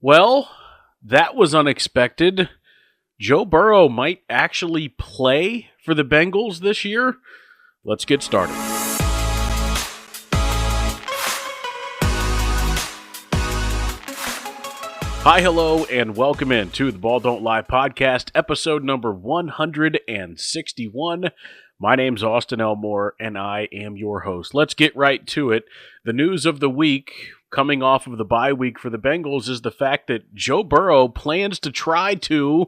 Well, that was unexpected. Joe Burrow might actually play for the Bengals this year. Let's get started. Hi, hello, and welcome in to the Ball Don't Lie podcast, episode number 161. My name's Austin Elmore, and I am your host. Let's get right to it. The news of the week, coming off of the bye week for the Bengals, is the fact that Joe Burrow plans to try to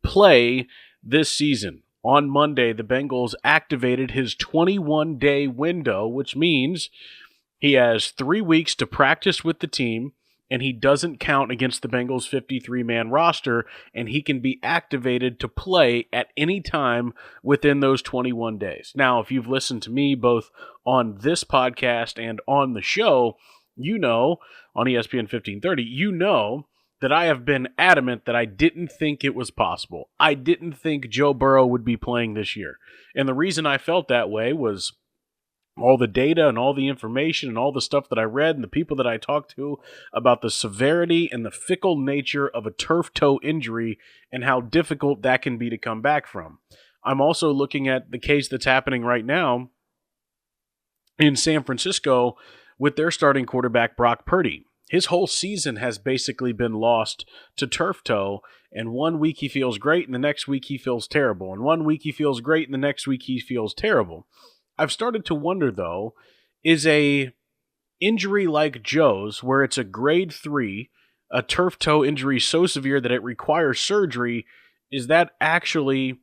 play this season. On Monday, the Bengals activated his 21-day window, which means he has 3 weeks to practice with the team, and he doesn't count against the Bengals' 53-man roster, and he can be activated to play at any time within those 21 days. Now, if you've listened to me both on this podcast and on the show, you know, on ESPN 1530, you know that I have been adamant that I didn't think it was possible. I didn't think Joe Burrow would be playing this year. And the reason I felt that way was all the data and all the information and all the stuff that I read and the people that I talked to about the severity and the fickle nature of a turf toe injury and how difficult that can be to come back from. I'm also looking at the case that's happening right now in San Francisco with their starting quarterback, Brock Purdy. His whole season has basically been lost to turf toe, and 1 week he feels great and the next week he feels terrible, and 1 week he feels great and the next week he feels terrible. I've started to wonder, though, is a injury like Joe's, where it's a grade 3, a turf toe injury so severe that it requires surgery, is that actually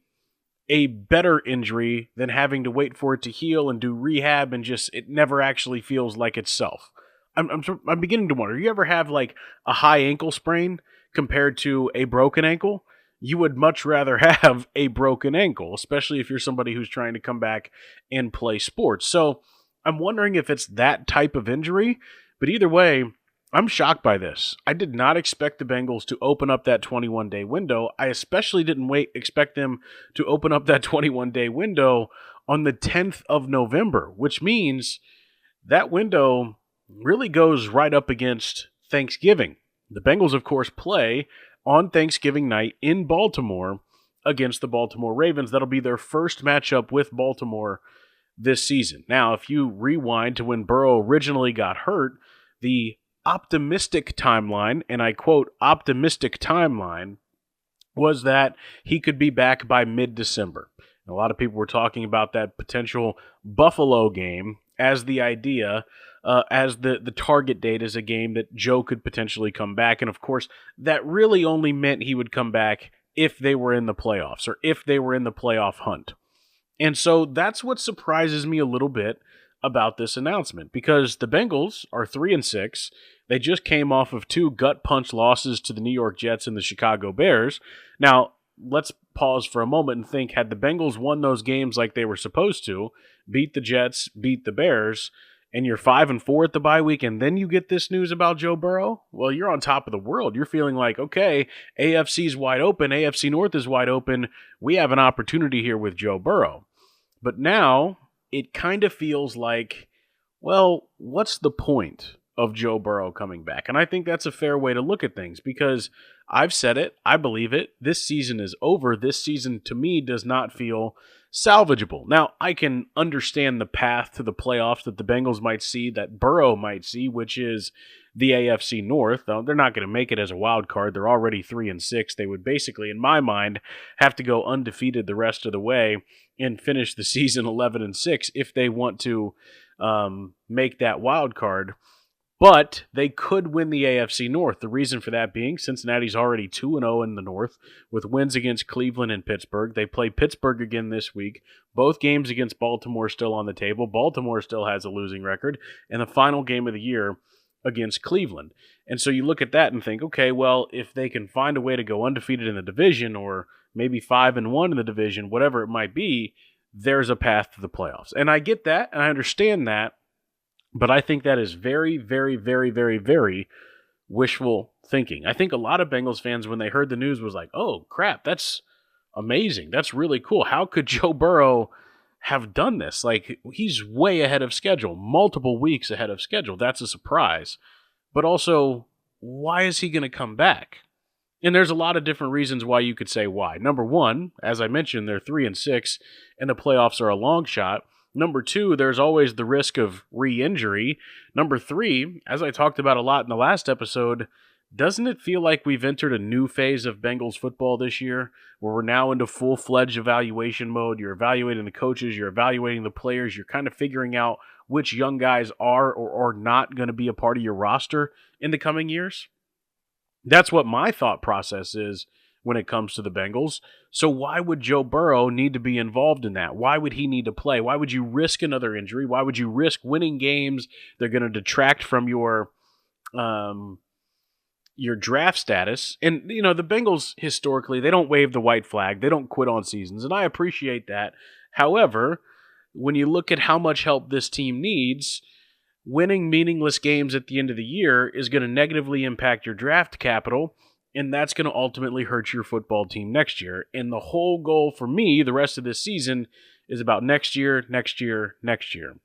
a better injury than having to wait for it to heal and do rehab and just it never actually feels like itself? I'm beginning to wonder. You ever have like a high ankle sprain compared to a broken ankle? You would much rather have a broken ankle, especially if you're somebody who's trying to come back and play sports. So I'm wondering if it's that type of injury, but either way, I'm shocked by this. I did not expect the Bengals to open up that 21-day window. I especially didn't expect them to open up that 21-day window on the 10th of November, which means that window really goes right up against Thanksgiving. The Bengals, of course, play on Thanksgiving night in Baltimore against the Baltimore Ravens. That'll be their first matchup with Baltimore this season. Now, if you rewind to when Burrow originally got hurt, the optimistic timeline, and I quote, optimistic timeline, was that he could be back by mid-December. And a lot of people were talking about that potential Buffalo game as the idea, as the target date as a game that Joe could potentially come back. And of course, that really only meant he would come back if they were in the playoffs or if they were in the playoff hunt. And so that's what surprises me a little bit about this announcement, because the Bengals are 3-6. They just came off of 2 gut punch losses to the New York Jets and the Chicago Bears. Now, let's pause for a moment and think, had the Bengals won those games like they were supposed to, beat the Jets, beat the Bears, and you're 5-4 at the bye week, and then you get this news about Joe Burrow, well, you're on top of the world. You're feeling like, okay, AFC's wide open, AFC North is wide open. We have an opportunity here with Joe Burrow. But now it kind of feels like, well, what's the point of Joe Burrow coming back? And I think that's a fair way to look at things, because I've said it, I believe it, this season is over. This season, to me, does not feel salvageable. Now, I can understand the path to the playoffs that the Bengals might see, that Burrow might see, which is the AFC North. They're not going to make it as a wild card. They're already 3-6. They would basically, in my mind, have to go undefeated the rest of the way and finish the season 11-6 if they want to make that wild card. But they could win the AFC North. The reason for that being Cincinnati's already 2-0 in the North with wins against Cleveland and Pittsburgh. They play Pittsburgh again this week. Both games against Baltimore still on the table. Baltimore still has a losing record. And the final game of the year against Cleveland. And so you look at that and think, okay, well, if they can find a way to go undefeated in the division, or maybe 5-1 in the division, whatever it might be, there's a path to the playoffs. And I get that, and I understand that. But I think that is very, very, very, very, very wishful thinking. I think a lot of Bengals fans, when they heard the news, was like, oh, crap, that's amazing. That's really cool. How could Joe Burrow have done this? Like, he's way ahead of schedule, multiple weeks ahead of schedule. That's a surprise. But also, why is he going to come back? And there's a lot of different reasons why you could say why. Number one, as I mentioned, they're 3-6, and the playoffs are a long shot. Number two, there's always the risk of re-injury. Number three, as I talked about a lot in the last episode, doesn't it feel like we've entered a new phase of Bengals football this year, where we're now into full-fledged evaluation mode? You're evaluating the coaches, you're evaluating the players, you're kind of figuring out which young guys are or are not going to be a part of your roster in the coming years? That's what my thought process is when it comes to the Bengals. So why would Joe Burrow need to be involved in that? Why would he need to play? Why would you risk another injury? Why would you risk winning games? They're going to detract from your draft status. And, you know, the Bengals, historically, they don't wave the white flag. They don't quit on seasons, and I appreciate that. However, when you look at how much help this team needs, winning meaningless games at the end of the year is going to negatively impact your draft capital, and that's going to ultimately hurt your football team next year. And the whole goal for me, the rest of this season, is about next year, next year, next year.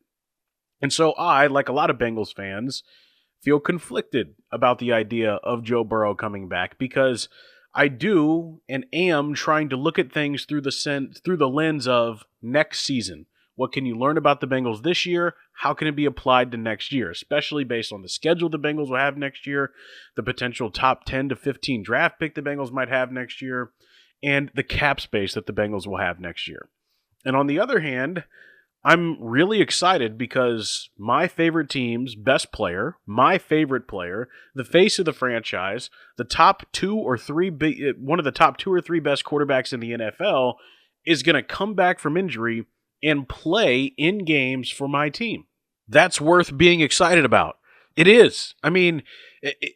And so I, like a lot of Bengals fans, feel conflicted about the idea of Joe Burrow coming back, because I do and am trying to look at things through the lens of next season. What can you learn about the Bengals this year? How can it be applied to next year, especially based on the schedule the Bengals will have next year, the potential top 10 to 15 draft pick the Bengals might have next year, and the cap space that the Bengals will have next year. And on the other hand, I'm really excited because my favorite team's best player, my favorite player, the face of the franchise, the top one of the top 2 or 3 best quarterbacks in the NFL, is going to come back from injury and play in games for my team. That's worth being excited about. It is. I mean,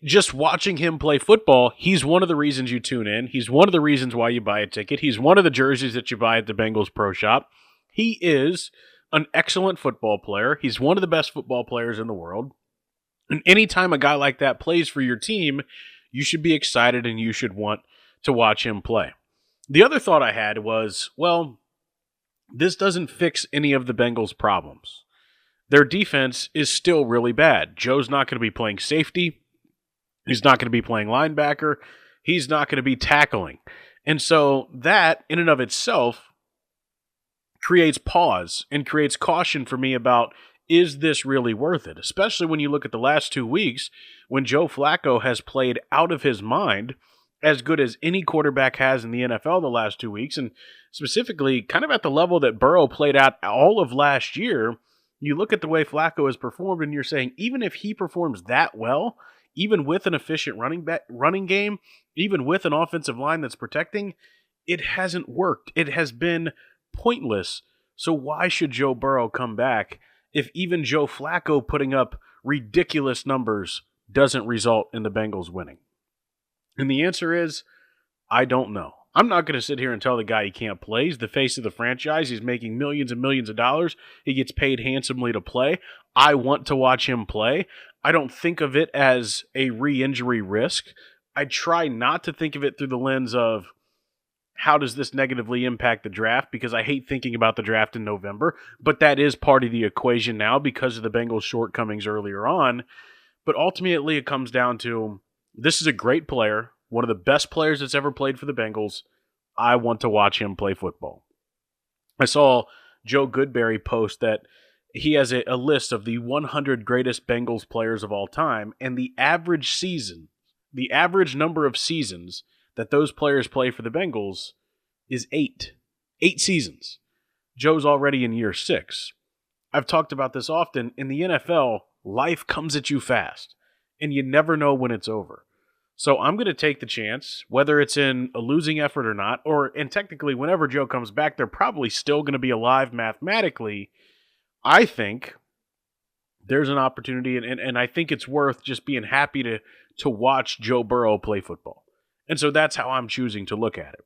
just watching him play football, he's one of the reasons you tune in. He's one of the reasons why you buy a ticket. He's one of the jerseys that you buy at the Bengals Pro Shop. He is an excellent football player. He's one of the best football players in the world. And anytime a guy like that plays for your team, you should be excited and you should want to watch him play. The other thought I had was, well, this doesn't fix any of the Bengals' problems. Their defense is still really bad. Joe's not going to be playing safety. He's not going to be playing linebacker. He's not going to be tackling. And so that, in and of itself, creates pause and creates caution for me about, is this really worth it? Especially when you look at the last 2 weeks when Joe Flacco has played out of his mind, as good as any quarterback has in the NFL the last 2 weeks, and specifically kind of at the level that Burrow played at all of last year. You look at the way Flacco has performed, and you're saying, even if he performs that well, even with an efficient running game, even with an offensive line that's protecting, it hasn't worked. It has been pointless. So why should Joe Burrow come back if even Joe Flacco putting up ridiculous numbers doesn't result in the Bengals winning? And the answer is, I don't know. I'm not going to sit here and tell the guy he can't play. He's the face of the franchise. He's making millions and millions of dollars. He gets paid handsomely to play. I want to watch him play. I don't think of it as a re-injury risk. I try not to think of it through the lens of, how does this negatively impact the draft? Because I hate thinking about the draft in November, but that is part of the equation now because of the Bengals' shortcomings earlier on. But ultimately, it comes down to, this is a great player, one of the best players that's ever played for the Bengals. I want to watch him play football. I saw Joe Goodberry post that he has a list of the 100 greatest Bengals players of all time, and the average number of seasons that those players play for the Bengals is 8. 8 seasons. Joe's already in year 6. I've talked about this often. In the NFL, life comes at you fast, and you never know when it's over. So I'm going to take the chance, whether it's in a losing effort or not, and technically whenever Joe comes back, they're probably still going to be alive mathematically. I think there's an opportunity, and I think it's worth just being happy to watch Joe Burrow play football. And so that's how I'm choosing to look at it.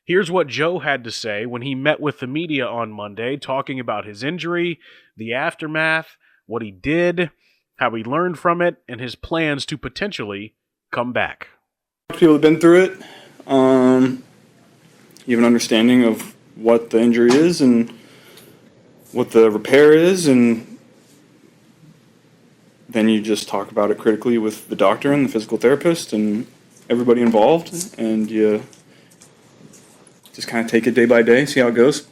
Here's what Joe had to say when he met with the media on Monday, talking about his injury, the aftermath, what he did, how he learned from it, and his plans to potentially come back. People have been through it. You have an understanding of what the injury is and what the repair is and then you just talk about it critically with the doctor and the physical therapist and everybody involved, and you just kind of take it day by day, see how it goes,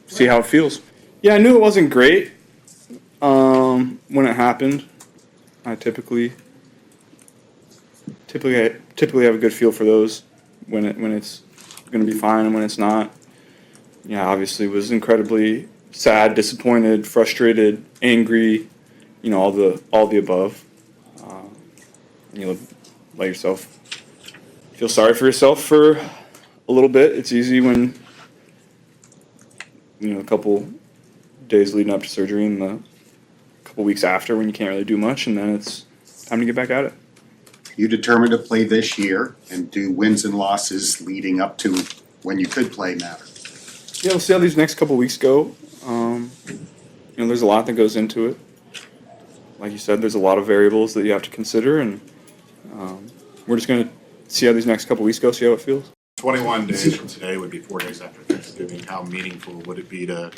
see how it feels. Yeah, I knew it wasn't great when it happened. I typically have a good feel for those when it's going to be fine and when it's not. Yeah, obviously was incredibly sad, disappointed, frustrated, angry, all the above. You let yourself feel sorry for yourself for a little bit. It's easy when a couple days leading up to surgery and the couple weeks after when you can't really do much, and then it's time to get back at it. You determined to play this year, and do wins and losses leading up to when you could play matter? Yeah, we'll see how these next couple weeks go. There's a lot that goes into it. Like you said, there's a lot of variables that you have to consider, and we're just going to see how these next couple weeks go, see how it feels. 21 days from today would be 4 days after Thanksgiving. How meaningful would it be to,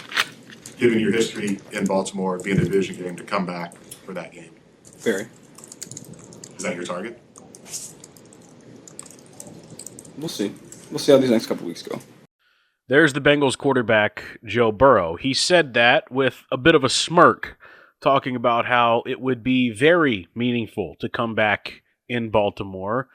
given your history in Baltimore, being a division game, to come back for that game? Very. Is that your target? We'll see. We'll see how these next couple weeks go. There's the Bengals quarterback, Joe Burrow. He said that with a bit of a smirk, talking about how it would be very meaningful to come back in Baltimore,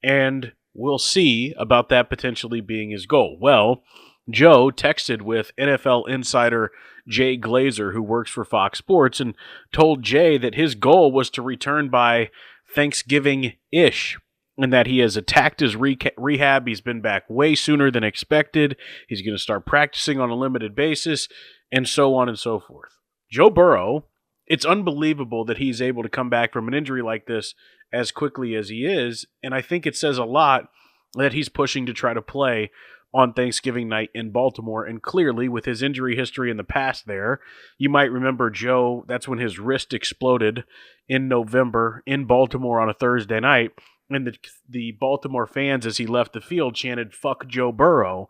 and we'll see about that potentially being his goal. Well, Joe texted with NFL insider Jay Glazer, who works for Fox Sports, and told Jay that his goal was to return by Thanksgiving-ish, and that he has attacked his rehab. He's been back way sooner than expected. He's going to start practicing on a limited basis, and so on and so forth. Joe Burrow, it's unbelievable that he's able to come back from an injury like this as quickly as he is, and I think it says a lot that he's pushing to try to play on Thanksgiving night in Baltimore, and clearly with his injury history in the past there, you might remember Joe, that's when his wrist exploded in November in Baltimore on a Thursday night, and the Baltimore fans, as he left the field, chanted, "Fuck Joe Burrow."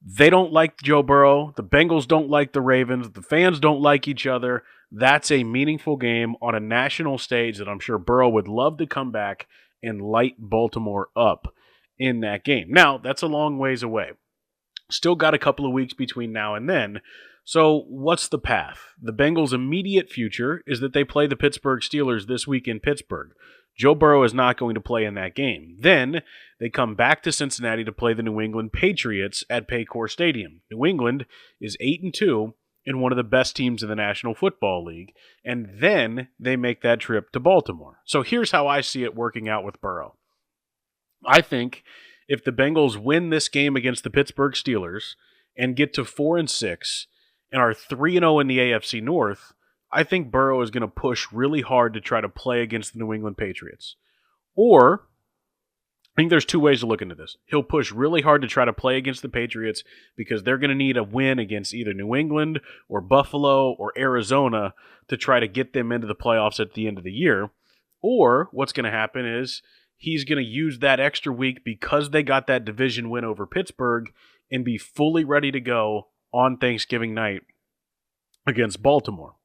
They don't like Joe Burrow. The Bengals don't like the Ravens. The fans don't like each other. That's a meaningful game on a national stage that I'm sure Burrow would love to come back and light Baltimore up in that game. Now, that's a long ways away. Still got a couple of weeks between now and then. So what's the path? The Bengals' immediate future is that they play the Pittsburgh Steelers this week in Pittsburgh. Joe Burrow is not going to play in that game. Then they come back to Cincinnati to play the New England Patriots at Paycor Stadium. New England is 8-2 and one of the best teams in the National Football League. And then they make that trip to Baltimore. So here's how I see it working out with Burrow. I think if the Bengals win this game against the Pittsburgh Steelers and get to 4-6 and are 3-0 in the AFC North, I think Burrow is going to push really hard to try to play against the New England Patriots. Or, I think there's two ways to look into this. He'll push really hard to try to play against the Patriots because they're going to need a win against either New England or Buffalo or Arizona to try to get them into the playoffs at the end of the year. Or, what's going to happen is he's going to use that extra week because they got that division win over Pittsburgh and be fully ready to go on Thanksgiving night against Baltimore.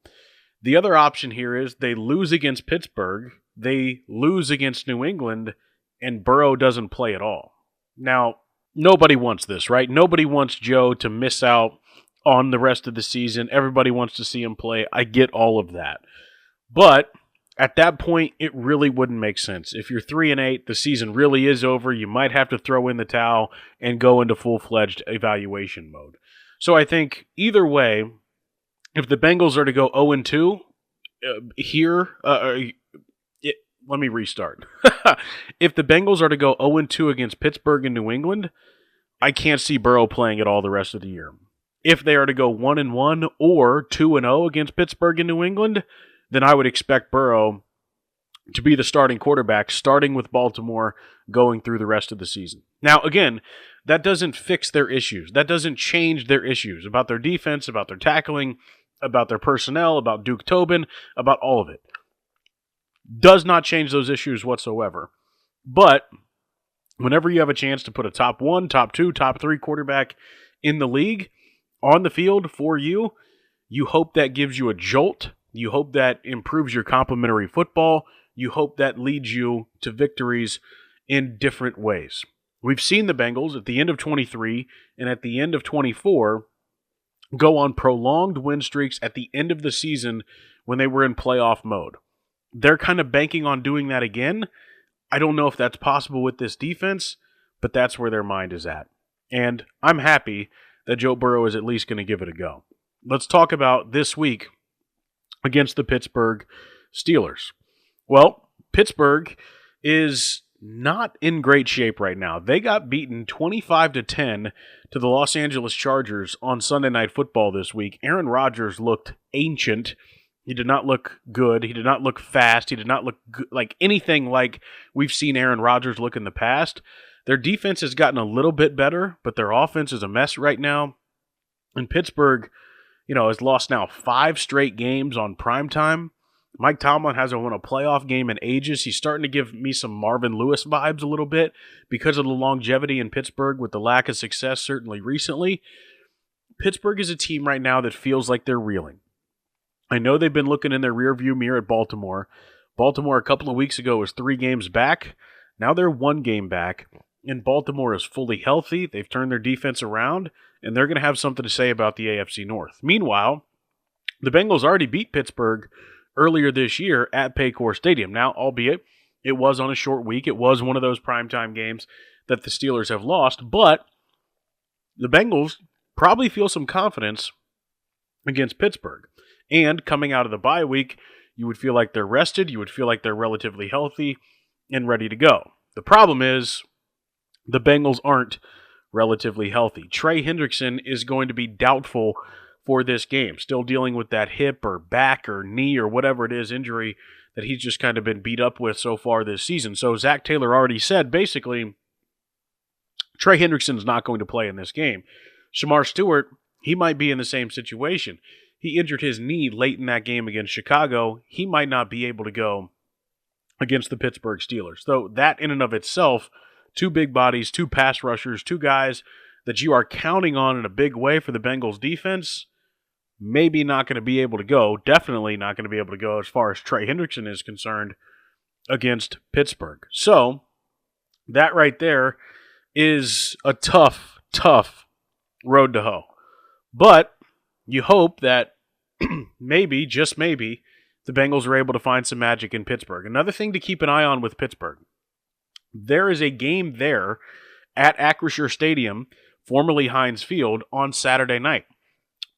The other option here is they lose against Pittsburgh, they lose against New England, and Burrow doesn't play at all. Now, nobody wants this, right? Nobody wants Joe to miss out on the rest of the season. Everybody wants to see him play. I get all of that. But at that point, it really wouldn't make sense. If you're 3-8, the season really is over. You might have to throw in the towel and go into full-fledged evaluation mode. So I think either way, if the Bengals are to go 0-2 let me restart. If the Bengals are to go 0-2 against Pittsburgh and New England, I can't see Burrow playing at all the rest of the year. If they are to go 1-1 or 2-0 against Pittsburgh and New England, then I would expect Burrow to be the starting quarterback, starting with Baltimore, going through the rest of the season. Now, again, that doesn't fix their issues. That doesn't change their issues about their defense, about their tackling, about their personnel, about Duke Tobin, about all of it. Does not change those issues whatsoever. But whenever you have a chance to put a top 1, top 2, top 3 quarterback in the league on the field for you, you hope that gives you a jolt You hope that improves your complementary football. You hope that leads you to victories in different ways. We've seen the Bengals at the end of 23 and at the end of 24 go on prolonged win streaks at the end of the season when they were in playoff mode. They're kind of banking on doing that again. I don't know if that's possible with this defense, but that's where their mind is at. And I'm happy that Joe Burrow is at least going to give it a go. Let's talk about this week against the Pittsburgh Steelers. Well, Pittsburgh is not in great shape right now. They got beaten 25-10 to the Los Angeles Chargers on Sunday Night Football this week. Aaron Rodgers looked ancient. He did not look good. He did not look fast. He did not look like anything like we've seen Aaron Rodgers look in the past. Their defense has gotten a little bit better, but their offense is a mess right now. And Pittsburgh, has lost now 5 straight games on primetime. Mike Tomlin hasn't won a playoff game in ages. He's starting to give me some Marvin Lewis vibes a little bit because of the longevity in Pittsburgh with the lack of success certainly recently. Pittsburgh is a team right now that feels like they're reeling. I know they've been looking in their rearview mirror at Baltimore. Baltimore a couple of weeks ago was 3 games back. Now they're 1 game back, and Baltimore is fully healthy. They've turned their defense around, and they're going to have something to say about the AFC North. Meanwhile, the Bengals already beat Pittsburgh earlier this year at Paycor Stadium. Now, albeit it was on a short week, it was one of those primetime games that the Steelers have lost, but the Bengals probably feel some confidence against Pittsburgh. And coming out of the bye week, you would feel like they're rested, you would feel like they're relatively healthy and ready to go. The problem is the Bengals aren't relatively healthy. Trey Hendrickson is going to be doubtful for this game, still dealing with that hip or back or knee or whatever it is injury that he's just kind of been beat up with so far this season. So Zach Taylor already said, basically, Trey Hendrickson's not going to play in this game. Shamar Stewart, he might be in the same situation. He injured his knee late in that game against Chicago. He might not be able to go against the Pittsburgh Steelers. So that in and of itself, 2 big bodies, 2 pass rushers, 2 guys that you are counting on in a big way for the Bengals defense, maybe not going to be able to go, definitely not going to be able to go as far as Trey Hendrickson is concerned against Pittsburgh. So that right there is a tough road to hoe. But you hope that maybe, just maybe, the Bengals are able to find some magic in Pittsburgh. Another thing to keep an eye on with Pittsburgh, there is a game there at Acrisure Stadium, formerly Heinz Field, on Saturday night.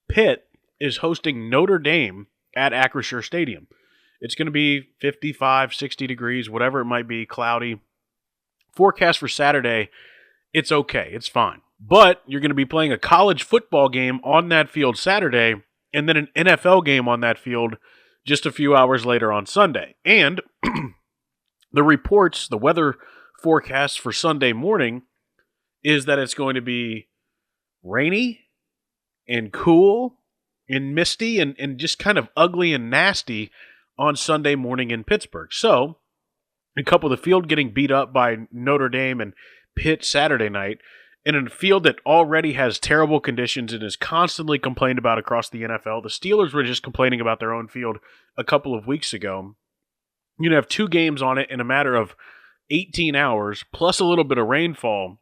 Pitt is hosting Notre Dame at Acrisure Stadium. It's going to be 55, 60 degrees, whatever it might be, cloudy. Forecast for Saturday, it's okay, it's fine. But you're going to be playing a college football game on that field Saturday, and then an NFL game on that field just a few hours later on Sunday. And the reports, the weather forecast for Sunday morning is that it's going to be rainy and cool and misty and just kind of ugly and nasty on Sunday morning in Pittsburgh. So, a couple of the field getting beat up by Notre Dame and Pitt Saturday night, in a field that already has terrible conditions and is constantly complained about across the NFL. The Steelers were just complaining about their own field a couple of weeks ago. You're going to have 2 games on it in a matter of 18 hours, plus a little bit of rainfall.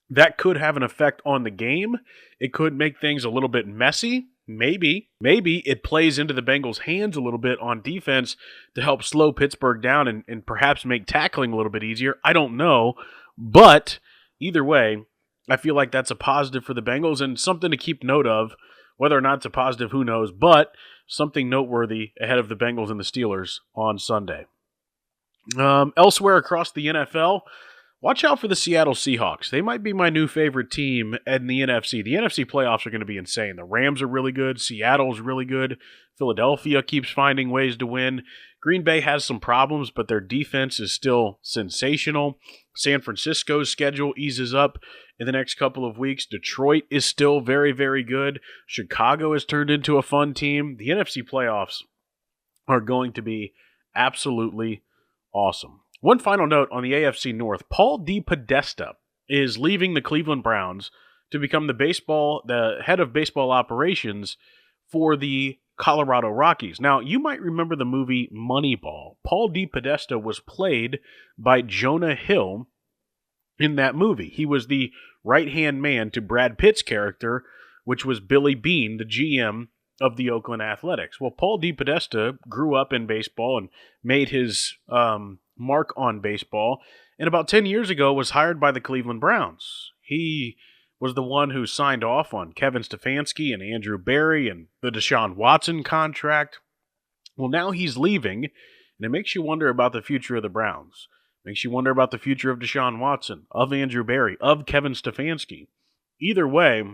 That could have an effect on the game. It could make things a little bit messy. Maybe it plays into the Bengals' hands a little bit on defense to help slow Pittsburgh down and perhaps make tackling a little bit easier. I don't know. But either way, I feel like that's a positive for the Bengals and something to keep note of. Whether or not it's a positive, who knows, but something noteworthy ahead of the Bengals and the Steelers on Sunday. Elsewhere across the NFL, watch out for the Seattle Seahawks. They might be my new favorite team in the NFC. The NFC playoffs are going to be insane. The Rams are really good. Seattle's really good. Philadelphia keeps finding ways to win. Green Bay has some problems, but their defense is still sensational. San Francisco's schedule eases up in the next couple of weeks. Detroit is still very, very good. Chicago has turned into a fun team. The NFC playoffs are going to be absolutely awesome. One final note on the AFC North. Paul DePodesta is leaving the Cleveland Browns to become the head of baseball operations for the Colorado Rockies. Now, you might remember the movie Moneyball. Paul DePodesta was played by Jonah Hill in that movie. He was the right-hand man to Brad Pitt's character, which was Billy Beane, the GM of the Oakland Athletics. Well, Paul DePodesta grew up in baseball and made his mark on baseball, and about 10 years ago was hired by the Cleveland Browns. He was the one who signed off on Kevin Stefanski and Andrew Barry and the Deshaun Watson contract. Well, now he's leaving, and it makes you wonder about the future of the Browns. Makes you wonder about the future of Deshaun Watson, of Andrew Barry, of Kevin Stefanski. Either way,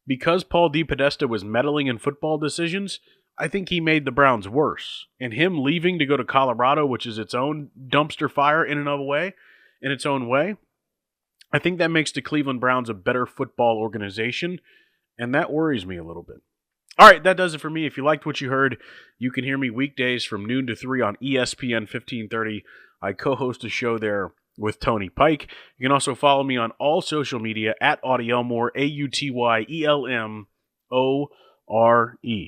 because Paul DePodesta was meddling in football decisions, I think he made the Browns worse. And him leaving to go to Colorado, which is its own dumpster fire in its own way, I think that makes the Cleveland Browns a better football organization, and that worries me a little bit. All right, that does it for me. If you liked what you heard, you can hear me weekdays from noon to 3 on ESPN 1530. I co-host a show there with Tony Pike. You can also follow me on all social media at Auty Elmore, AutyElmore.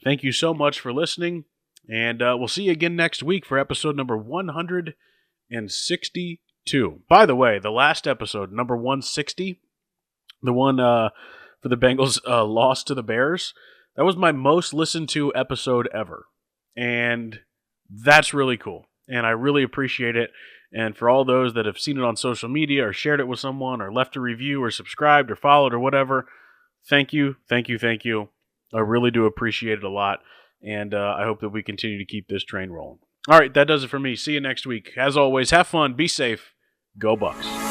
Thank you so much for listening, and we'll see you again next week for episode number 162. By the way, the last episode, number 160, the one for the Bengals loss to the Bears, that was my most listened to episode ever, and that's really cool. And I really appreciate it. And for all those that have seen it on social media or shared it with someone or left a review or subscribed or followed or whatever, thank you, thank you, thank you. I really do appreciate it a lot. And I hope that we continue to keep this train rolling. All right, that does it for me. See you next week. As always, have fun, be safe, go Bucks.